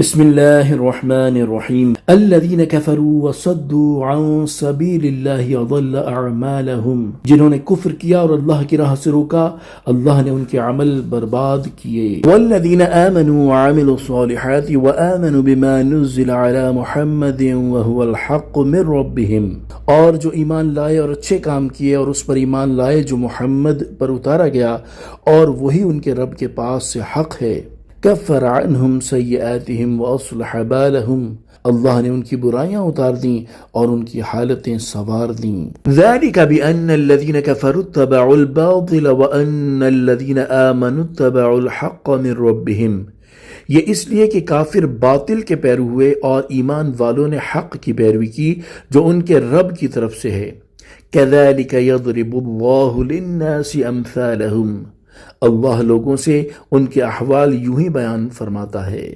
बिस्मिल्लाहिर्रहमानिर्रहीम अल्लज़ीना कफ़रू वसद्दू अन सबीलिल्लाहि अज़ल्ल अअमालहुम, जिन्होंने कुफ्र किया और अल्लाह की राह से रोका, अल्लाह ने उनके अमल बर्बाद किए। वल्लज़ीना आमनू वअमिलुस्सॉलिहाति वआमनू बिमा नुज़्ज़िला अला मुहम्मदिन वहुवल हक़्क़ु मिर रब्बिहिम, और जो ईमान लाए और अच्छे काम किए और उस पर ईमान लाए जो मुहम्मद पर उतारा गया और वही उनके रब के पास से हक़ है। कफ़्फ़र अन्हुम सय्यआतिहिम व अस्लह बालहुम, अल्लाह ने उनकी बुराइयां उतार दी और उनकी हालतें संवार दी। ज़ालिका बिअन्नल्लज़ीना कफ़रू इत्तबअुल बातिल व अन्नल्लज़ीना आमनू इत्तबअुल हक़्क़ मिर रब्बिहिम, ये इसलिए कि काफिर बातिल के पैरू हुए और ईमान वालों ने हक़ की पैरवी की जो उनके रब की तरफ से है। कज़ालिक यज़रिबुल्लाहु लिन्नासि अम्सालहुम, अल्लाह लोगों से उनके अहवाल यूं ही बयान फरमाता है।